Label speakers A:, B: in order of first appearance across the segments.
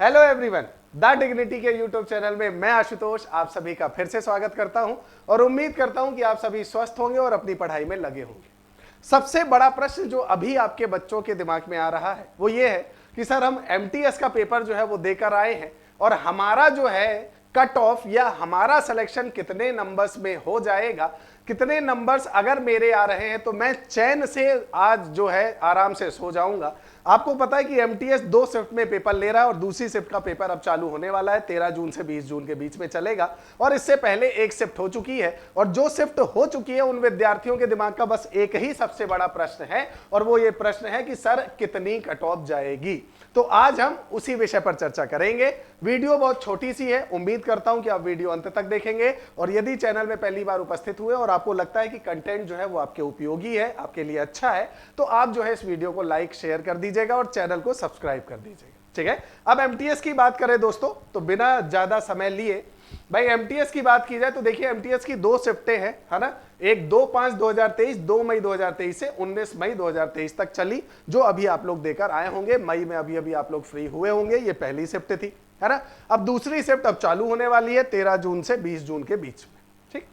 A: Hello everyone, the dignity के YouTube channel में मैं आशुतोष आप सभी का फिर से स्वागत करता हूं और उम्मीद करता हूं कि आप सभी स्वस्थ होंगे और अपनी पढ़ाई में लगे होंगे। सबसे बड़ा प्रश्न जो अभी आपके बच्चों के दिमाग में आ रहा है वो ये है कि सर हम एमटीएस का पेपर जो है वो देकर आए हैं और हमारा जो है कट ऑफ या हमारा सिलेक्शन कितने नंबर्स में हो जाएगा, कितने नंबर्स अगर मेरे आ रहे हैं तो मैं चैन से आज जो है आराम से सो जाऊंगा। आपको पता है कि एमटीएस 2 शिफ्ट में पेपर ले रहा है और दूसरी शिफ्ट का पेपर अब चालू होने वाला है, 13 जून से 20 जून के बीच में चलेगा और इससे पहले एक शिफ्ट हो चुकी है और जो शिफ्ट हो चुकी है उन विद्यार्थियों के दिमाग का बस एक ही सबसे बड़ा प्रश्न है और वो ये प्रश्न है कि सर कितनी कट ऑफ जाएगी। तो आज हम उसी विषय पर चर्चा करेंगे। वीडियो बहुत छोटी सी है, उम्मीद करता हूं कि आप वीडियो अंत तक देखेंगे और यदि चैनल में पहली बार उपस्थित हुए और आपको लगता है कि कंटेंट जो है वो आपके उपयोगी है, आपके लिए अच्छा है, तो आप जो है इस वीडियो को लाइक शेयर कर दीजिएगा और चैनल को सब्सक्राइब कर दीजिएगा। ठीक है, अब एमटीएस की बात करें दोस्तों तो बिना ज्यादा समय लिए भाई एमटीएस की बात की जाए तो देखिए एमटीएस की 2 शिफ्टें हैं, है ना। एक 2/5/2023, 2 मई 2023 से 19 मई 2023 तक चली, जो अभी आप लोग देकर आए होंगे। मई में अभी आप लोग फ्री हुए होंगे, ये पहली शिफ्ट थी, है ना। अब दूसरी शिफ्ट अब चालू होने वाली है 13 जून से 20 जून के बीच में। ठीक,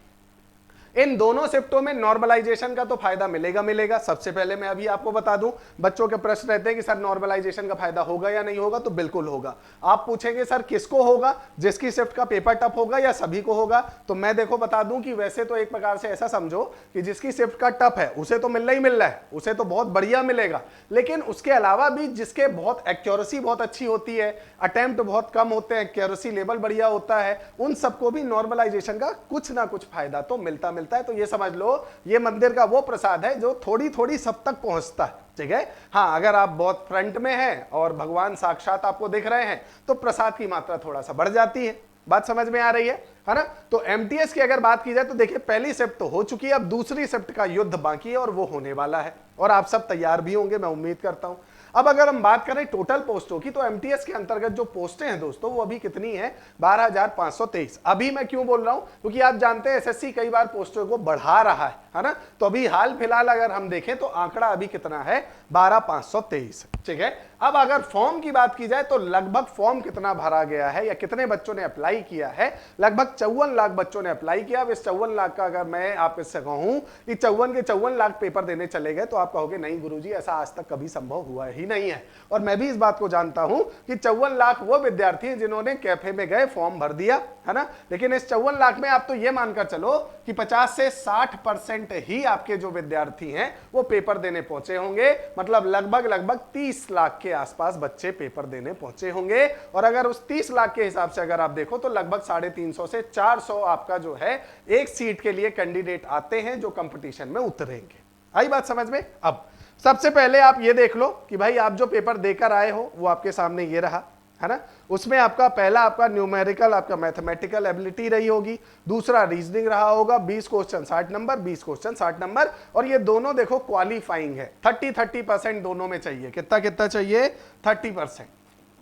A: इन दोनों शिफ्टों में नॉर्मलाइजेशन का तो फायदा मिलेगा। सबसे पहले मैं अभी आपको बता दूं, बच्चों के प्रश्न रहते हैं कि सर नॉर्मलाइजेशन का फायदा होगा या नहीं होगा, तो बिल्कुल होगा। आप पूछेंगे सर किसको होगा, जिसकी शिफ्ट का पेपर टफ होगा या सभी को होगा, तो मैं देखो बता दूं कि वैसे तो एक प्रकार से ऐसा समझो कि जिसकी शिफ्ट का टफ है उसे तो मिलना ही मिल रहा है, उसे तो बहुत बढ़िया मिलेगा, लेकिन उसके अलावा भी जिसके बहुत एक्यूरेसी बहुत अच्छी होती है, अटेम्प्ट बहुत कम होते हैं, एक्यूरेसी लेवल बढ़िया होता है, उन सबको भी नॉर्मलाइजेशन का कुछ ना कुछ फायदा तो मिलता है। तो ये समझ लो ये मंदिर का वो प्रसाद है जो थोड़ी थोड़ी सब तक पहुंचता है। ठीक है, हाँ, अगर आप बहुत फ्रंट में हैं और भगवान साक्षात आपको दिख रहे हैं तो प्रसाद की मात्रा थोड़ा सा बढ़ जाती है। बात समझ में आ रही है ना। तो एमटीएस की अगर बात की जाए तो देखिए पहली शिफ्ट तो हो चुकी है, अब दूसरी शिफ्ट का युद्ध बाकी है और वो होने वाला है और आप सब तैयार भी होंगे, मैं उम्मीद करता हूं। अब अगर हम बात करें टोटल पोस्टों की तो एमटीएस के अंतर्गत जो पोस्टें हैं दोस्तों वो अभी कितनी है, 12,523। अभी मैं क्यों बोल रहा हूं, क्योंकि आप जानते हैं एसएससी कई बार पोस्टों को बढ़ा रहा है ना। तो अभी हाल फिलहाल अगर हम देखें तो आंकड़ा अभी कितना है, 12,523। ठीक है, अब अगर फॉर्म की बात की जाए तो लगभग फॉर्म कितना भरा गया है या कितने बच्चों ने अप्लाई किया है, लगभग 54 लाख बच्चों ने अप्लाई किया। अब इस 54 लाख का अगर मैं आपसे कहूं कि 54 के 54 लाख पेपर देने चले गए तो आप कहोगे नहीं गुरुजी ऐसा आज तक कभी संभव हुआ ही नहीं है। और मैं भी इस बात को जानता हूं कि 54 लाख वो विद्यार्थी हैं जिन्होंने कैफे में गए फॉर्म भर दिया, है ना। लेकिन इस 54 लाख में आप तो ये मानकर चलो कि 50 से 60% ही आपके जो विद्यार्थी हैं वो पेपर देने पहुंचे होंगे, मतलब लगभग 30 लाख के आसपास बच्चे पेपर देने पहुंचे होंगे। और अगर उस 30 लाख के हिसाब से अगर आप देखो तो लगभग 350 से 400 आपका जो है एक सीट के लिए कैंडिडेट आते हैं जो कंपटीशन में उतरेंगे। आई बात समझ में। अब सबसे पहले आप ये देख लो कि भाई आप जो पेपर देकर आए हो वो आपके सामने ये रहा, है ना। उसमें आपका पहला आपका न्यूमेरिकल आपका मैथमेटिकल एबिलिटी रही होगी, दूसरा रीजनिंग रहा होगा, 20 क्वेश्चन 60 नंबर, 20 क्वेश्चन 60 नंबर। और ये दोनों देखो क्वालिफाइंग है, 30% दोनों में चाहिए। कितना चाहिए, 30%।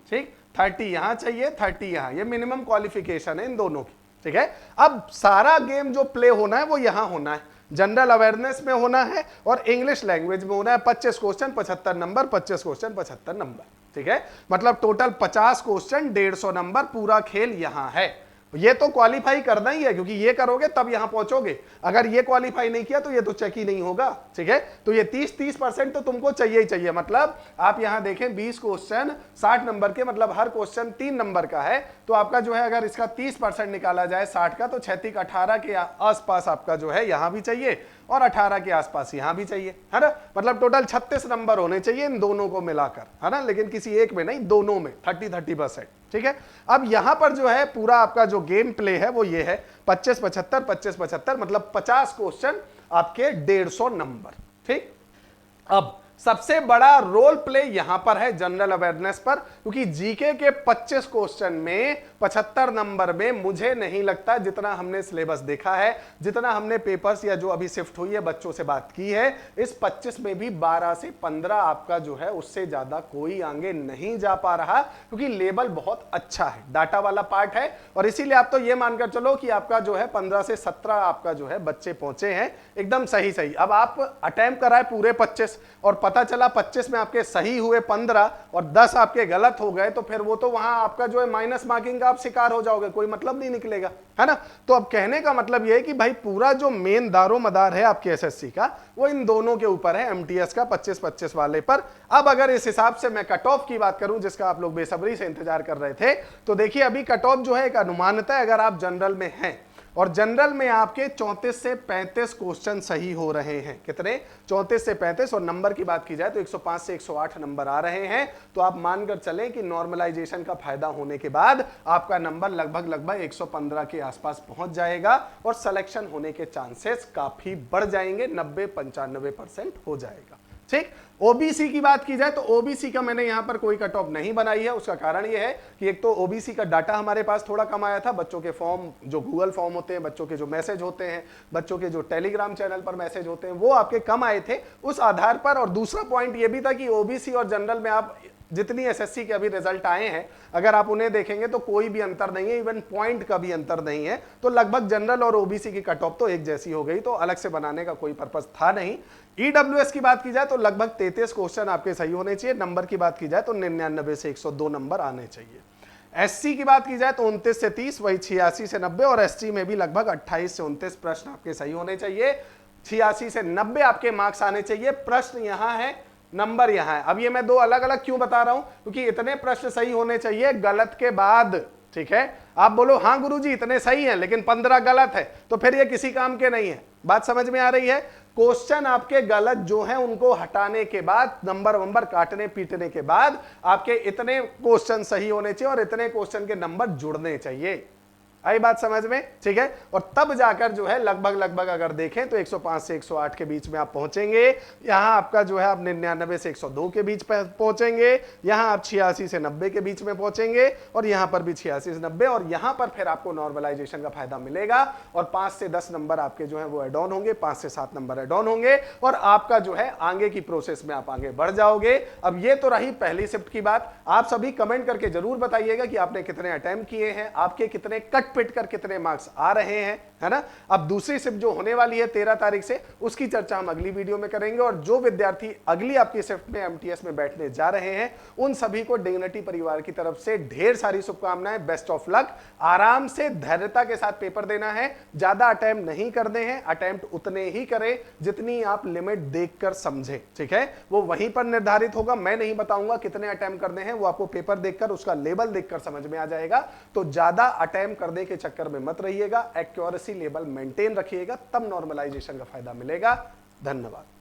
A: ठीक, 30 यहां चाहिए, 30 यहां, ये मिनिमम क्वालिफिकेशन है इन दोनों की। ठीक है, अब सारा गेम जो प्ले होना है वो यहां होना है, जनरल अवेयरनेस में होना है और इंग्लिश लैंग्वेज में होना है। 25 क्वेश्चन 75 नंबर, 25 क्वेश्चन 75 नंबर। ठीक है, मतलब टोटल 50 क्वेश्चन 150 नंबर, पूरा खेल यहां है। ये तो क्वालिफाई करना ही है क्योंकि ये करोगे तब यहां पहुंचोगे, अगर ये क्वालिफाई नहीं किया तो ये तो चेक ही नहीं होगा। ठीक है, तो ये 30% तो तुमको चाहिए ही चाहिए। मतलब आप यहां देखें 20 क्वेश्चन 60 नंबर के, मतलब हर क्वेश्चन 3 नंबर का है, तो आपका जो है अगर इसका 30% निकाला जाए 60 का तो 36 18 के आसपास आपका जो है यहां भी चाहिए और 18 के आसपास यहां भी चाहिए, है ना। मतलब टोटल 36 नंबर होने चाहिए इन दोनों को मिलाकर, है ना, लेकिन किसी एक में नहीं, दोनों में 30% ठीक है। अब यहां पर जो है पूरा आपका जो गेम प्ले है वो ये है 25-75 मतलब 50 क्वेश्चन आपके 150 नंबर। ठीक, अब सबसे बड़ा रोल प्ले यहां पर है जनरल अवेयरनेस पर, क्योंकि जीके के 25 क्वेश्चन में 75 नंबर में मुझे नहीं लगता, जितना हमने सिलेबस देखा है, जितना हमने पेपर्स या जो अभी शिफ्ट हुई है बच्चों से बात की है, इस 25 में भी 12 से 15 आपका जो है उससे ज्यादा कोई आगे नहीं जा पा रहा, क्योंकि लेवल बहुत अच्छा है, डाटा वाला पार्ट है। और इसीलिए आप तो ये मानकर चलो कि आपका जो है 15 से 17 आपका जो है बच्चे पहुंचे हैं एकदम सही। अब आप अटेम्प्ट कराए पूरे 25 और पता चला 25 में आपके सही हुए 15 और 10 आपके गलत हो गए, तो फिर वो तो वहां आपका जो है माइनस मार्किंग का आप शिकार हो जाओगे, कोई मतलब नहीं निकलेगा, है ना। तो अब कहने का मतलब ये है कि भाई पूरा जो मेन दारोमदार है आपके एसएससी का वो इन दोनों के ऊपर है, एमटीएस का 25-25 वाले पर। अब अगर इस हिसाब से मैं कट ऑफ की बात करूं जिसका आप लोग बेसब्री से इंतजार कर रहे थे, तो देखिए अभी कट ऑफ जो है एक अनुमानता है, अगर आप जनरल में हैं और जनरल में आपके 34 से 35 क्वेश्चन सही हो रहे हैं, कितने 34 से 35, और नंबर की बात की जाए तो 105 से 108 नंबर आ रहे हैं, तो आप मानकर चलें कि नॉर्मलाइजेशन का फायदा होने के बाद आपका नंबर लगभग 115 के आसपास पहुंच जाएगा और सिलेक्शन होने के चांसेस काफी बढ़ जाएंगे, 90-95% हो जाएगा। ठीक। ओबीसी की बात की जाए तो ओबीसी का मैंने यहां पर कोई कट ऑफ नहीं बनाई है। उसका कारण यह है कि एक तो ओबीसी का डाटा हमारे पास थोड़ा कम आया था, बच्चों के फॉर्म जो गूगल फॉर्म होते हैं, बच्चों के जो मैसेज होते हैं, बच्चों के जो टेलीग्राम चैनल पर मैसेज होते हैं, वो आपके कम आए थे उस आधार पर। और दूसरा पॉइंट यह भी था कि ओबीसी और जनरल में आप जितनी एसएससी के अभी रिजल्ट आए हैं अगर आप उन्हें देखेंगे तो कोई भी अंतर नहीं है, इवन पॉइंट का भी अंतर नहीं है, तो लगभग जनरल और ओबीसी की कट ऑफ तो एक जैसी हो गई, तो अलग से बनाने का कोई पर्पस था नहीं। ईडब्ल्यूएस की बात की जाए तो लगभग 33 क्वेश्चन आपके सही होने चाहिए, नंबर की बात की जाए तो 99 से 102 नंबर आने चाहिए। एससी की बात की जाए तो 29 से 30, वही 86 से 90, और एसटी में भी लगभग 28 से 29 प्रश्न आपके सही होने चाहिए, 86 से 90 आपके मार्क्स आने चाहिए। प्रश्न यहां है, नंबर यहां है। अब ये मैं दो अलग अलग क्यों बता रहा हूं, क्योंकि इतने प्रश्न सही होने चाहिए गलत के बाद, ठीक है। आप बोलो हाँ गुरुजी इतने सही हैं लेकिन 15 गलत है, तो फिर ये किसी काम के नहीं है। बात समझ में आ रही है। क्वेश्चन आपके गलत जो हैं उनको हटाने के बाद, नंबर काटने पीटने के बाद आपके इतने क्वेश्चन सही होने चाहिए और इतने क्वेश्चन के नंबर जुड़ने चाहिए। आई बात समझ में, ठीक है। और तब जाकर जो है लगभग अगर देखें तो 105 से 108 के बीच में आप पहुंचेंगे। यहां आपका जो है आप 99 से 102 के बीच पहुंचेंगे, यहां आप 86 से 90 के बीच में पहुंचेंगे, और यहां पर भी 86 से 90, और यहां पर फिर आपको नॉर्मलाइजेशन का फायदा मिलेगा और 5 से 10 नंबर आपके जो है वो एड ऑन होंगे, 5 से 7 नंबर एड ऑन होंगे, और आपका जो है आगे की प्रोसेस में आप आगे बढ़ जाओगे। अब ये तो रही पहली शिफ्ट की बात। आप सभी कमेंट करके जरूर बताइएगा कि आपने कितने अटेम्प्ट किए हैं, आपके कितने कट पिट कर कितने मार्क्स आ रहे हैं, है ना। अब दूसरी शिफ्ट जो होने वाली है 13 तारीख से, उसकी चर्चा हम अगली वीडियो में करेंगे। और जो विद्यार्थी अगली आपकी शिफ्ट में एमटीएस में बैठने जा रहे हैं उन सभी को डिग्निटी परिवार की तरफ से ढेर सारी शुभकामनाएं, बेस्ट ऑफ लक। आराम से धैर्यता के साथ पेपर देना है, ज्यादा अटेम्प्ट नहीं करने हैं, अटेम्प्ट उतने ही करें जितनी आप लिमिट देखकर समझे, ठीक है। वो वहीं पर निर्धारित होगा, मैं नहीं बताऊंगा कितने अटेम्प्ट करने हैं, वो आपको पेपर देखकर उसका लेवल देखकर समझ में आ जाएगा। तो ज्यादा अटेम्प्ट करने के चक्कर में मत रहिएगा, एक्यूरेसी लेवल मेंटेन रखिएगा, तब नॉर्मलाइजेशन का फायदा मिलेगा। धन्यवाद।